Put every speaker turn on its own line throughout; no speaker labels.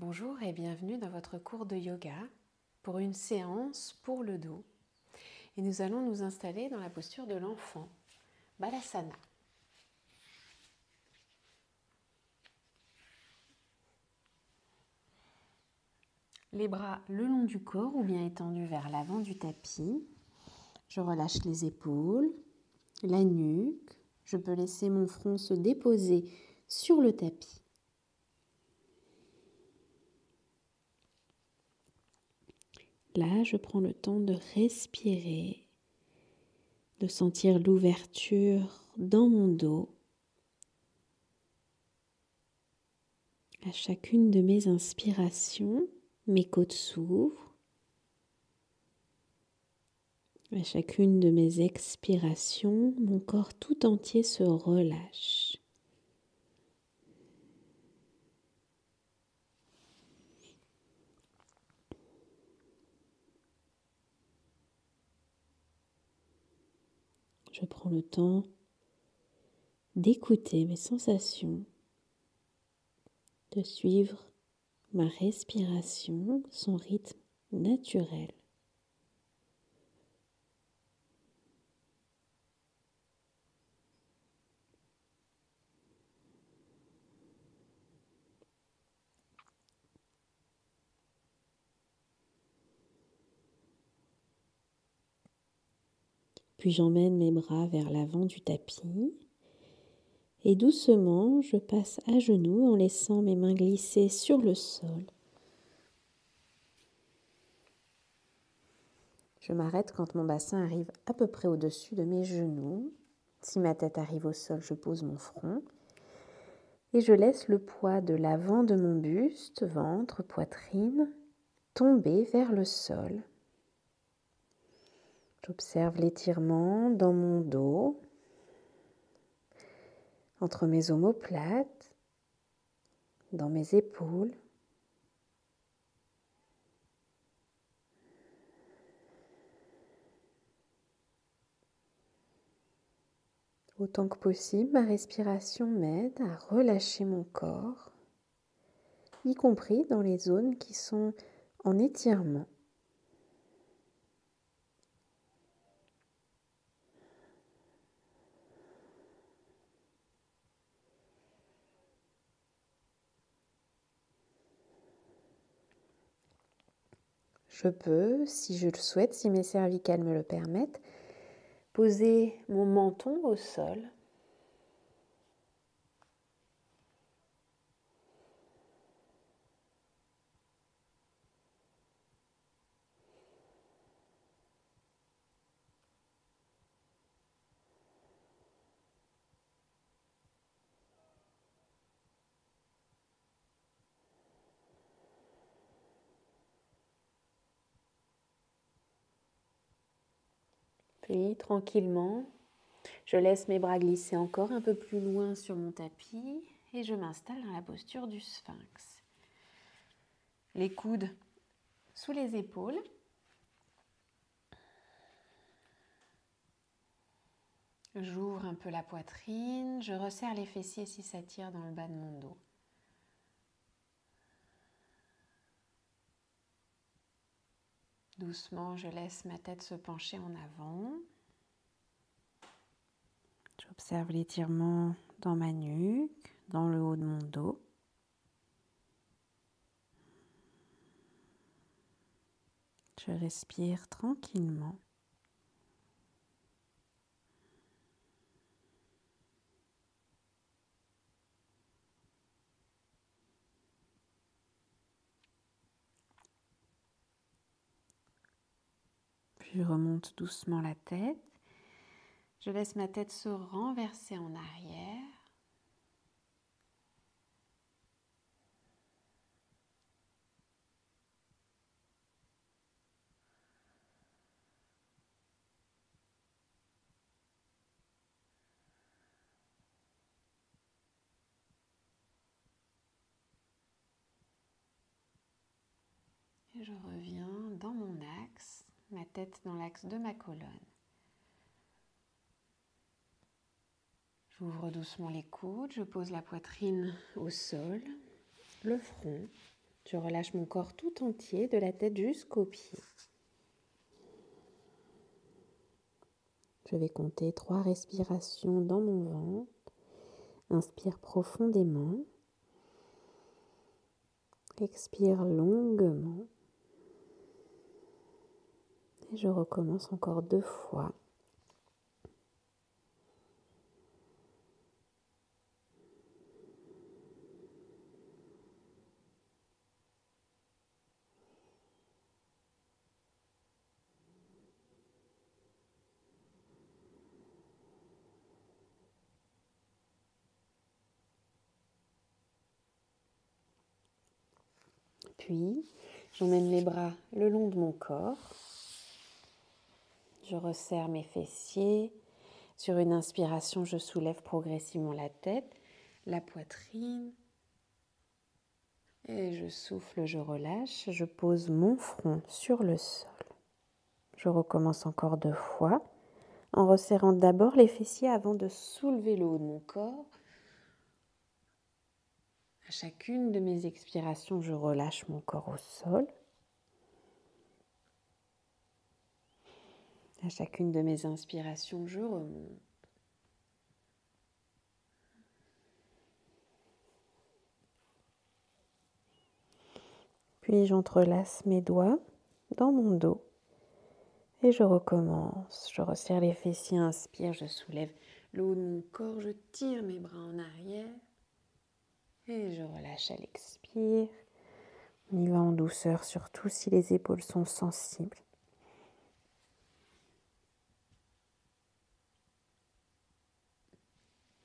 Bonjour et bienvenue dans votre cours de yoga pour une séance pour le dos. Et nous allons nous installer dans la posture de l'enfant, Balasana. Les bras le long du corps ou bien étendus vers l'avant du tapis. Je relâche les épaules, la nuque. Je peux laisser mon front se déposer sur le tapis. Là, je prends le temps de respirer, de sentir l'ouverture dans mon dos. À chacune de mes inspirations, mes côtes s'ouvrent. À chacune de mes expirations, mon corps tout entier se relâche. Je prends le temps d'écouter mes sensations, de suivre ma respiration, son rythme naturel. Puis j'emmène mes bras vers l'avant du tapis et doucement je passe à genoux en laissant mes mains glisser sur le sol. Je m'arrête quand mon bassin arrive à peu près au-dessus de mes genoux. Si ma tête arrive au sol, je pose mon front et je laisse le poids de l'avant de mon buste, ventre, poitrine, tomber vers le sol. J'observe l'étirement dans mon dos, entre mes omoplates, dans mes épaules. Autant que possible, ma respiration m'aide à relâcher mon corps, y compris dans les zones qui sont en étirement. Je peux, si je le souhaite, si mes cervicales me le permettent, poser mon menton au sol. Puis tranquillement, je laisse mes bras glisser encore un peu plus loin sur mon tapis et je m'installe dans la posture du sphinx. Les coudes sous les épaules. J'ouvre un peu la poitrine, je resserre les fessiers si ça tire dans le bas de mon dos. Doucement, je laisse ma tête se pencher en avant. J'observe l'étirement dans ma nuque, dans le haut de mon dos. Je respire tranquillement. Puis je remonte doucement la tête. Je laisse ma tête se renverser en arrière. Et je reviens dans mon axe, ma tête dans l'axe de ma colonne. J'ouvre doucement les coudes, je pose la poitrine au sol, le front. Je relâche mon corps tout entier, de la tête jusqu'aux pieds. Je vais compter 3 respirations dans mon ventre. Inspire profondément. Expire longuement. Et je recommence encore 2 fois. Puis, j'emmène les bras le long de mon corps. Je resserre mes fessiers. Sur une inspiration, je soulève progressivement la tête, la poitrine. Et je souffle, je relâche. Je pose mon front sur le sol. Je recommence encore 2 fois, en resserrant d'abord les fessiers avant de soulever le haut de mon corps. À chacune de mes expirations, je relâche mon corps au sol. À chacune de mes inspirations, je remonte. Puis j'entrelace mes doigts dans mon dos et je recommence. Je resserre les fessiers, inspire, je soulève le haut de mon corps, je tire mes bras en arrière et je relâche à l'expire. On y va en douceur, surtout si les épaules sont sensibles.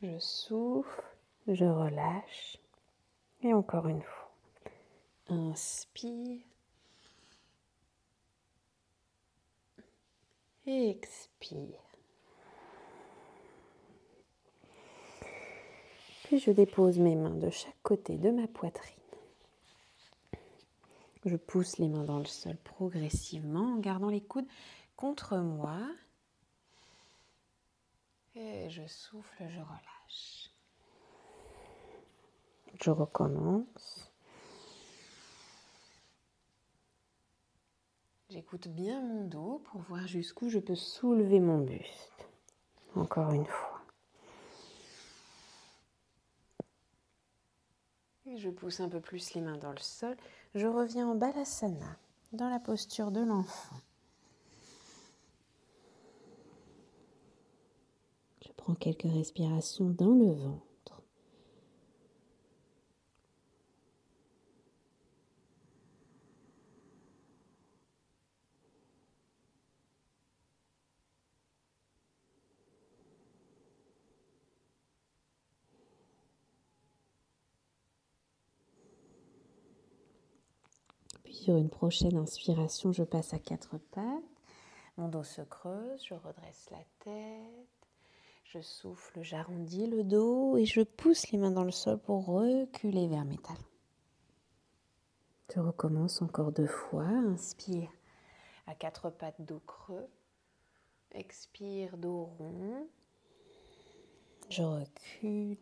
Je souffle, je relâche et encore une fois. Inspire et expire. Puis je dépose mes mains de chaque côté de ma poitrine. Je pousse les mains dans le sol progressivement en gardant les coudes contre moi. Et je souffle, je relâche. Je recommence. J'écoute bien mon dos pour voir jusqu'où je peux soulever mon buste. Encore une fois. Et je pousse un peu plus les mains dans le sol. Je reviens en Balasana, dans la posture de l'enfant. Je prends quelques respirations dans le ventre. Puis sur une prochaine inspiration, je passe à 4 pattes. Mon dos se creuse, je redresse la tête. Je souffle, j'arrondis le dos et je pousse les mains dans le sol pour reculer vers mes talons. Je recommence encore 2 fois. Inspire à 4 pattes, dos creux. Expire, dos rond. Je recule.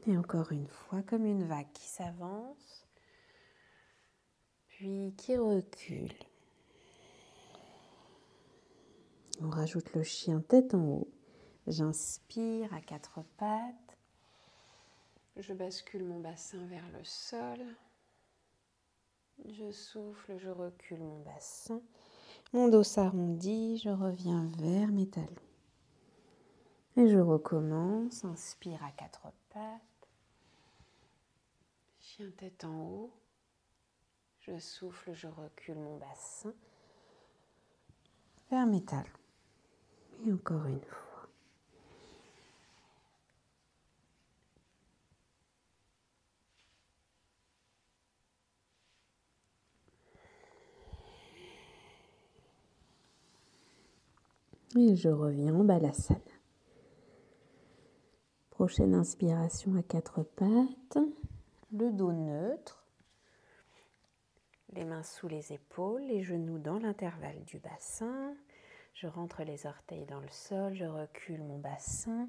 Et encore une fois, comme une vague qui s'avance, puis qui recule. On rajoute le chien tête en haut. J'inspire à 4 pattes. Je bascule mon bassin vers le sol. Je souffle, je recule mon bassin. Mon dos s'arrondit, je reviens vers mes talons. Et je recommence. Inspire à 4 pattes. Chien tête en haut. Je souffle, je recule mon bassin vers mes talons. Et encore une fois. Et je reviens en Balasana. Prochaine inspiration à 4 pattes. Le dos neutre. Les mains sous les épaules, les genoux dans l'intervalle du bassin. Je rentre les orteils dans le sol, je recule mon bassin.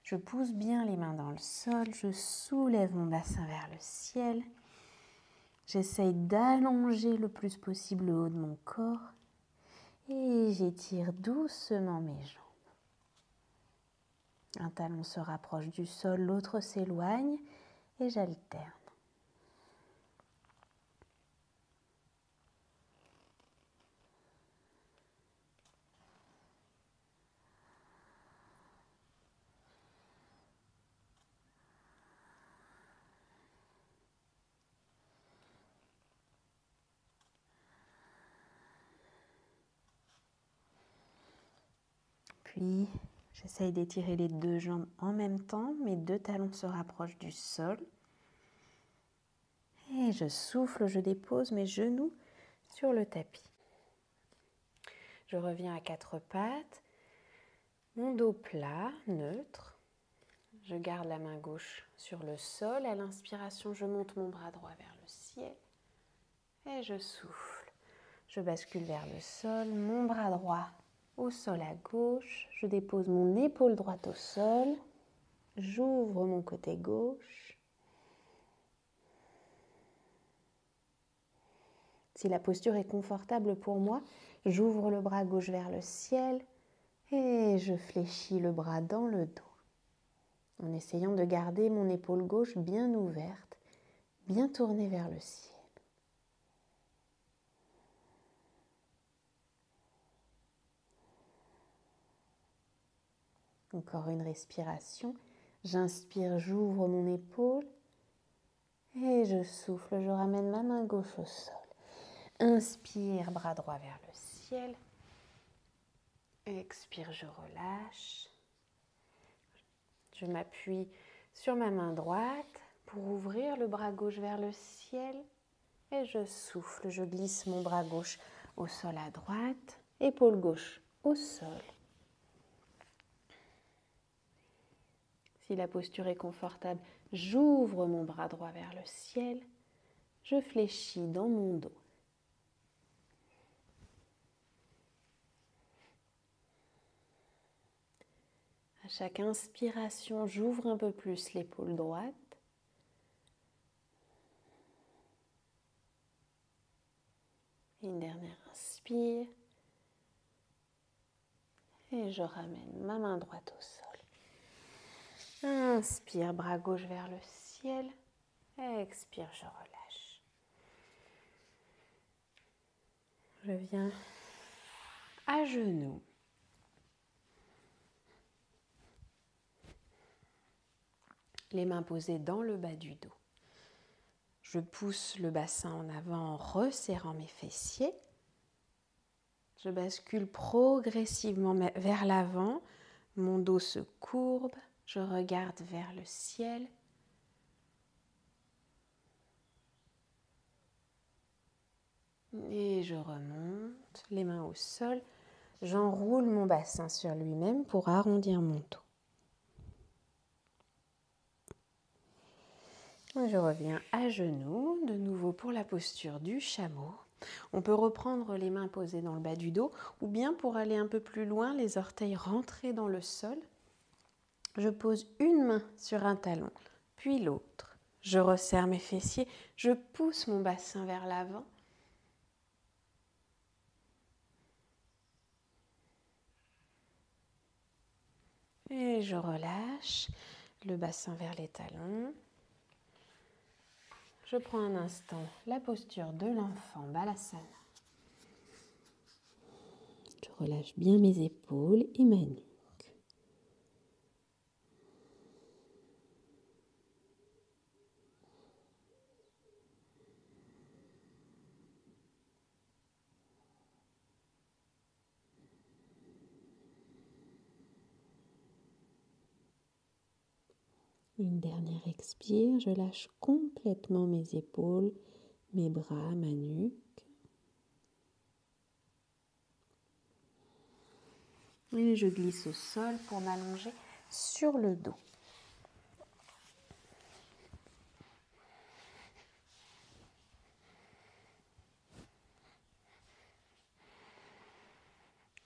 Je pousse bien les mains dans le sol, je soulève mon bassin vers le ciel. J'essaye d'allonger le plus possible le haut de mon corps et j'étire doucement mes jambes. Un talon se rapproche du sol, l'autre s'éloigne et j'alterne. Puis, j'essaye d'étirer les deux jambes en même temps. Mes deux talons se rapprochent du sol. Et je souffle, je dépose mes genoux sur le tapis. Je reviens à quatre pattes. Mon dos plat, neutre. Je garde la main gauche sur le sol. À l'inspiration, je monte mon bras droit vers le ciel. Et je souffle. Je bascule vers le sol. Mon bras droit au sol à gauche, je dépose mon épaule droite au sol, j'ouvre mon côté gauche. Si la posture est confortable pour moi, j'ouvre le bras gauche vers le ciel et je fléchis le bras dans le dos, en essayant de garder mon épaule gauche bien ouverte, bien tournée vers le ciel. Encore une respiration. J'inspire, j'ouvre mon épaule et je souffle, je ramène ma main gauche au sol. Inspire, bras droit vers le ciel. Expire, je relâche. Je m'appuie sur ma main droite pour ouvrir le bras gauche vers le ciel et je souffle, je glisse mon bras gauche au sol à droite, épaule gauche au sol. Si la posture est confortable, j'ouvre mon bras droit vers le ciel, je fléchis dans mon dos. À chaque inspiration, j'ouvre un peu plus l'épaule droite. Une dernière inspire. Et je ramène ma main droite au sol. Inspire, bras gauche vers le ciel. Expire, je relâche. Je viens à genoux. Les mains posées dans le bas du dos. Je pousse le bassin en avant en resserrant mes fessiers. Je bascule progressivement vers l'avant. Mon dos se courbe. Je regarde vers le ciel. Et je remonte, les mains au sol. J'enroule mon bassin sur lui-même pour arrondir mon dos. Je reviens à genoux, de nouveau pour la posture du chameau. On peut reprendre les mains posées dans le bas du dos ou bien pour aller un peu plus loin, les orteils rentrés dans le sol. Je pose une main sur un talon, puis l'autre. Je resserre mes fessiers, je pousse mon bassin vers l'avant. Et je relâche le bassin vers les talons. Je prends un instant la posture de l'enfant Balasana. Je relâche bien mes épaules et ma nuque. Une dernière expire, je lâche complètement mes épaules, mes bras, ma nuque. Et je glisse au sol pour m'allonger sur le dos.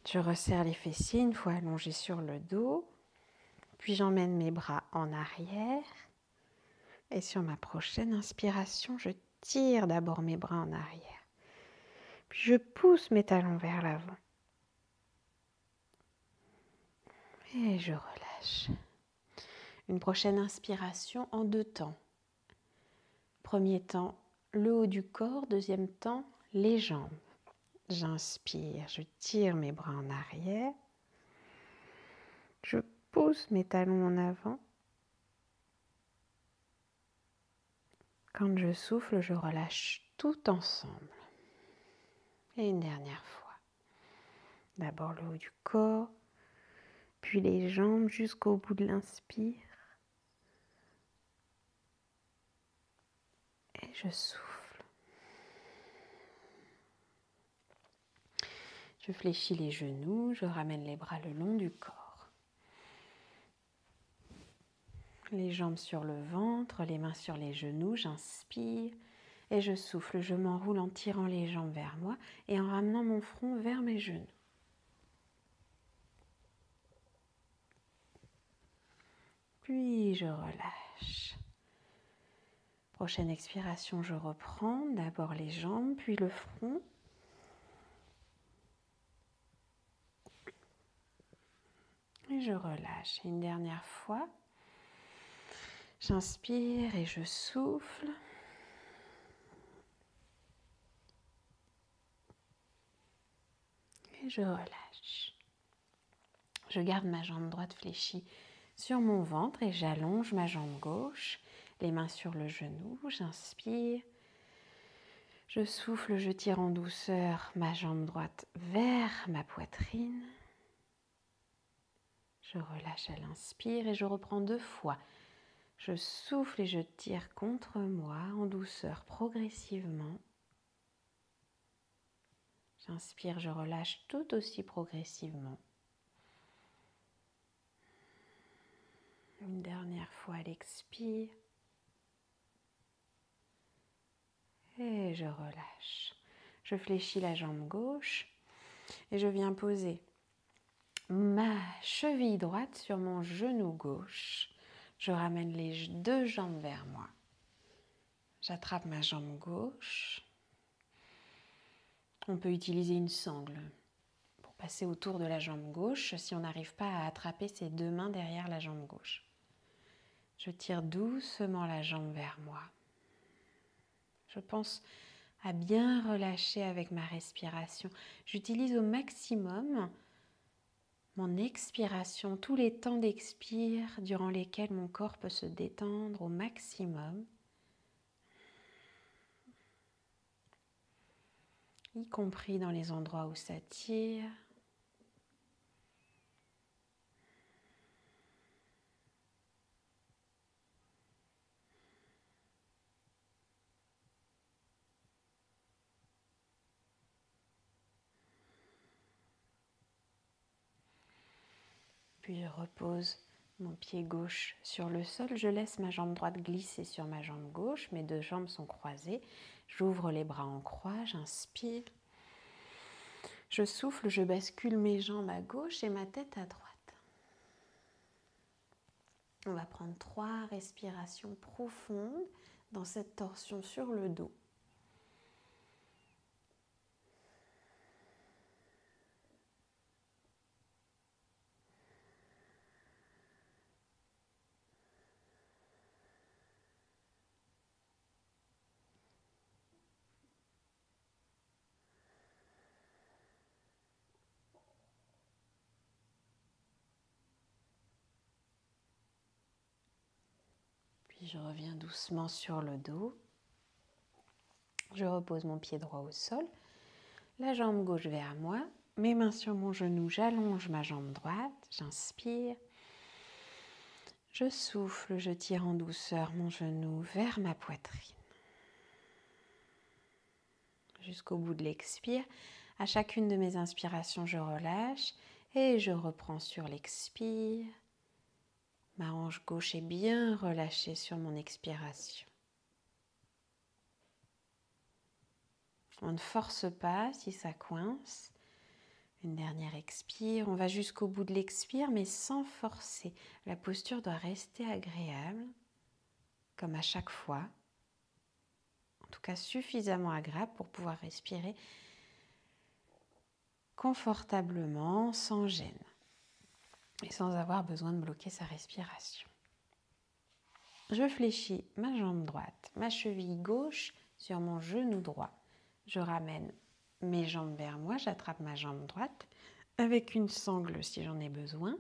Je resserre les fessiers une fois allongé sur le dos. Puis j'emmène mes bras en arrière. Et sur ma prochaine inspiration, je tire d'abord mes bras en arrière. Puis je pousse mes talons vers l'avant. Et je relâche. Une prochaine inspiration en 2 temps. Premier temps, le haut du corps. Deuxième temps, les jambes. J'inspire, je tire mes bras en arrière. Je pousse mes talons en avant. Quand je souffle, je relâche tout ensemble. Et une dernière fois. D'abord le haut du corps, puis les jambes jusqu'au bout de l'inspire. Et je souffle. Je fléchis les genoux, je ramène les bras le long du corps. Les jambes sur le ventre, les mains sur les genoux, j'inspire et je souffle. Je m'enroule en tirant les jambes vers moi et en ramenant mon front vers mes genoux. Puis je relâche. Prochaine expiration, je reprends. D'abord les jambes, puis le front. Et je relâche. Une dernière fois. J'inspire et je souffle. Et je relâche. Je garde ma jambe droite fléchie sur mon ventre et j'allonge ma jambe gauche. Les mains sur le genou. J'inspire. Je souffle, je tire en douceur ma jambe droite vers ma poitrine. Je relâche à l'inspire et je reprends 2 fois. Je souffle et je tire contre moi en douceur progressivement. J'inspire, je relâche tout aussi progressivement. Une dernière fois à l'expire. Et je relâche. Je fléchis la jambe gauche et je viens poser ma cheville droite sur mon genou gauche. Je ramène les 2 jambes vers moi. J'attrape ma jambe gauche. On peut utiliser une sangle pour passer autour de la jambe gauche si on n'arrive pas à attraper ses 2 mains derrière la jambe gauche. Je tire doucement la jambe vers moi. Je pense à bien relâcher avec ma respiration. J'utilise au maximum mon expiration, tous les temps d'expire durant lesquels mon corps peut se détendre au maximum, y compris dans les endroits où ça tire. Puis je repose mon pied gauche sur le sol. Je laisse ma jambe droite glisser sur ma jambe gauche. Mes 2 jambes sont croisées. J'ouvre les bras en croix, j'inspire. Je souffle, je bascule mes jambes à gauche et ma tête à droite. On va prendre 3 respirations profondes dans cette torsion sur le dos. Puis je reviens doucement sur le dos. Je repose mon pied droit au sol, la jambe gauche vers moi, mes mains sur mon genou, j'allonge ma jambe droite, j'inspire. Je souffle, je tire en douceur mon genou vers ma poitrine. Jusqu'au bout de l'expire, à chacune de mes inspirations, je relâche et je reprends sur l'expire. Ma hanche gauche est bien relâchée sur mon expiration. On ne force pas si ça coince. Une dernière expire. On va jusqu'au bout de l'expire, mais sans forcer. La posture doit rester agréable, comme à chaque fois. En tout cas, suffisamment agréable pour pouvoir respirer confortablement, sans gêne. Et sans avoir besoin de bloquer sa respiration. Je fléchis ma jambe droite, ma cheville gauche sur mon genou droit. Je ramène mes jambes vers moi, j'attrape ma jambe droite avec une sangle si j'en ai besoin.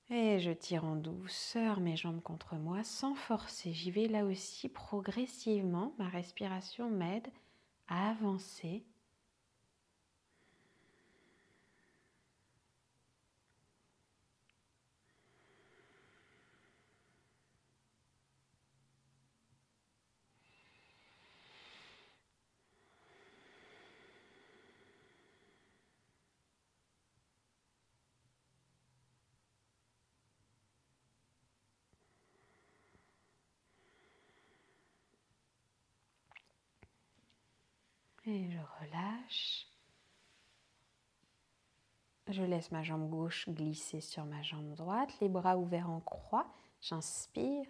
Et je tire en douceur mes jambes contre moi sans forcer. J'y vais là aussi progressivement. Ma respiration m'aide à avancer. Et je relâche. Je laisse ma jambe gauche glisser sur ma jambe droite, les bras ouverts en croix. J'inspire.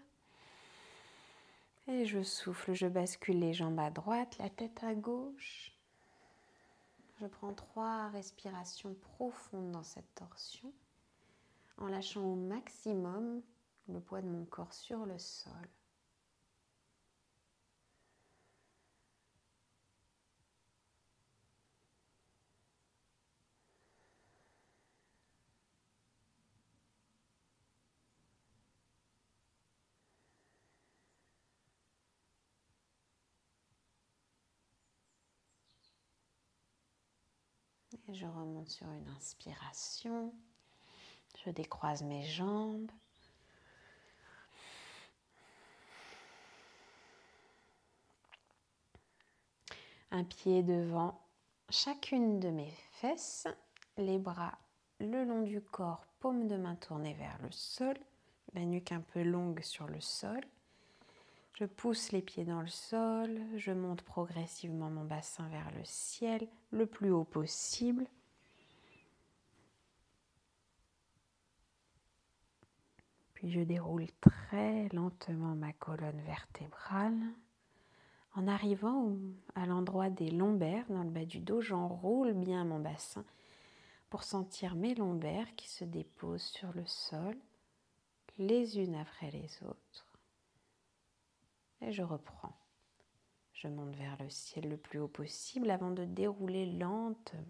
Et je souffle, je bascule les jambes à droite, la tête à gauche. Je prends 3 respirations profondes dans cette torsion, en lâchant au maximum le poids de mon corps sur le sol. Et je remonte sur une inspiration. Je décroise mes jambes. Un pied devant chacune de mes fesses. Les bras le long du corps, paume de main tournée vers le sol. La nuque un peu longue sur le sol. Je pousse les pieds dans le sol. Je monte progressivement mon bassin vers le ciel, le plus haut possible. Puis je déroule très lentement ma colonne vertébrale. En arrivant à l'endroit des lombaires, dans le bas du dos, j'enroule bien mon bassin pour sentir mes lombaires qui se déposent sur le sol, les unes après les autres. Et je reprends. Je monte vers le ciel le plus haut possible avant de dérouler lentement.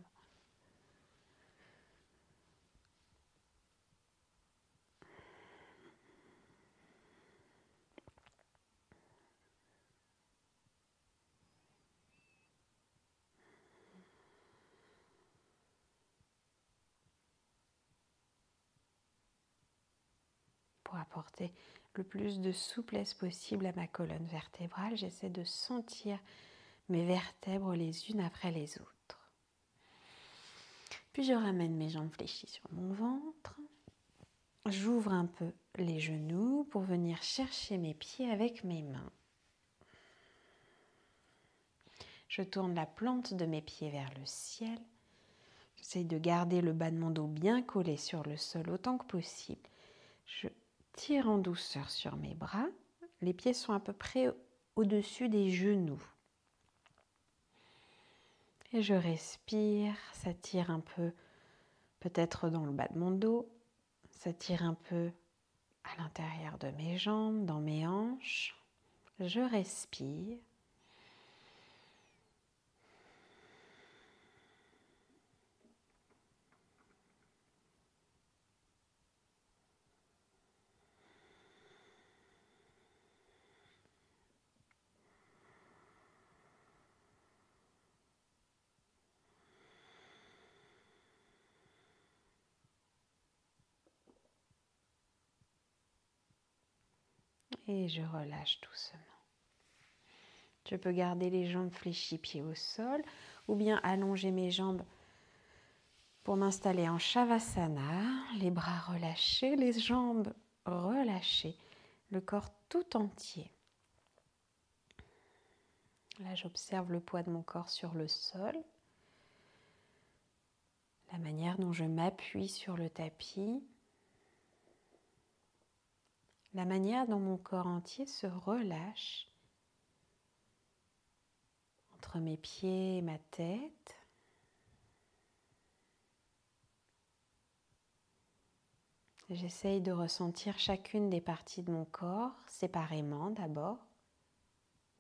Pour apporter le plus de souplesse possible à ma colonne vertébrale, j'essaie de sentir mes vertèbres les unes après les autres. Puis je ramène mes jambes fléchies sur mon ventre. J'ouvre un peu les genoux pour venir chercher mes pieds avec mes mains. Je tourne la plante de mes pieds vers le ciel. J'essaie de garder le bas de mon dos bien collé sur le sol autant que possible. Je tire en douceur sur mes bras. Les pieds sont à peu près au-dessus des genoux. Et je respire, ça tire un peu peut-être dans le bas de mon dos, ça tire un peu à l'intérieur de mes jambes, dans mes hanches. Je respire. Et je relâche doucement. Je peux garder les jambes fléchies, pieds au sol, ou bien allonger mes jambes pour m'installer en Shavasana, les bras relâchés, les jambes relâchées, le corps tout entier. Là, j'observe le poids de mon corps sur le sol. la manière dont je m'appuie sur le tapis, la manière dont mon corps entier se relâche entre mes pieds et ma tête. J'essaye de ressentir chacune des parties de mon corps séparément d'abord.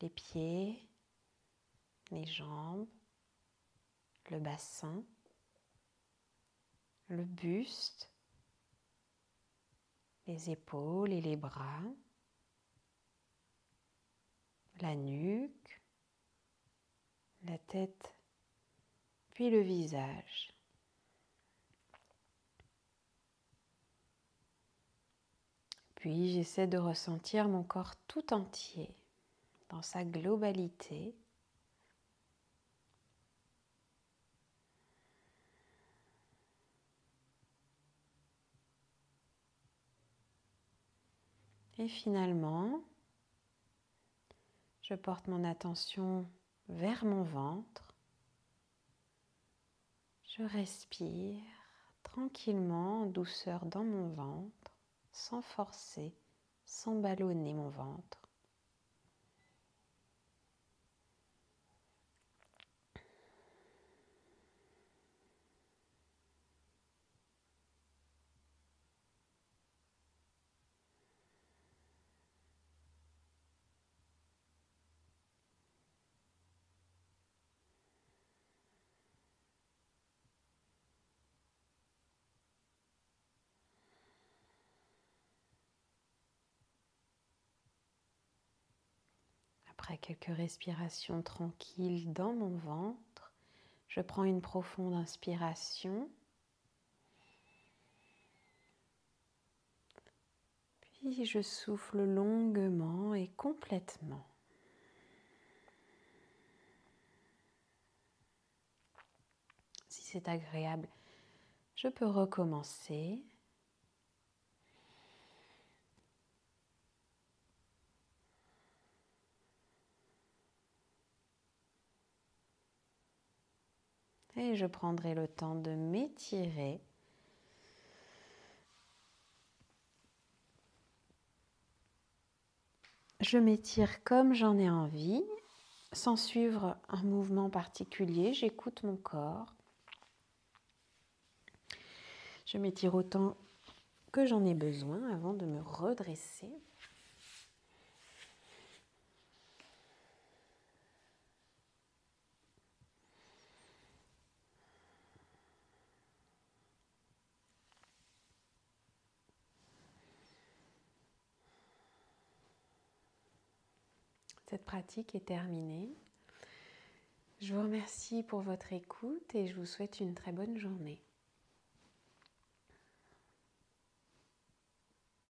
Les pieds, les jambes, le bassin, le buste, les épaules et les bras, la nuque, la tête, puis le visage. Puis j'essaie de ressentir mon corps tout entier, dans sa globalité. Et finalement, je porte mon attention vers mon ventre. Je respire tranquillement, en douceur dans mon ventre, sans forcer, sans ballonner mon ventre. Après quelques respirations tranquilles dans mon ventre, je prends une profonde inspiration. Puis je souffle longuement et complètement. Si c'est agréable, je peux recommencer. Et je prendrai le temps de m'étirer. Je m'étire comme j'en ai envie, sans suivre un mouvement particulier. J'écoute mon corps. Je m'étire autant que j'en ai besoin avant de me redresser. Cette pratique est terminée. Je vous remercie pour votre écoute et je vous souhaite une très bonne journée.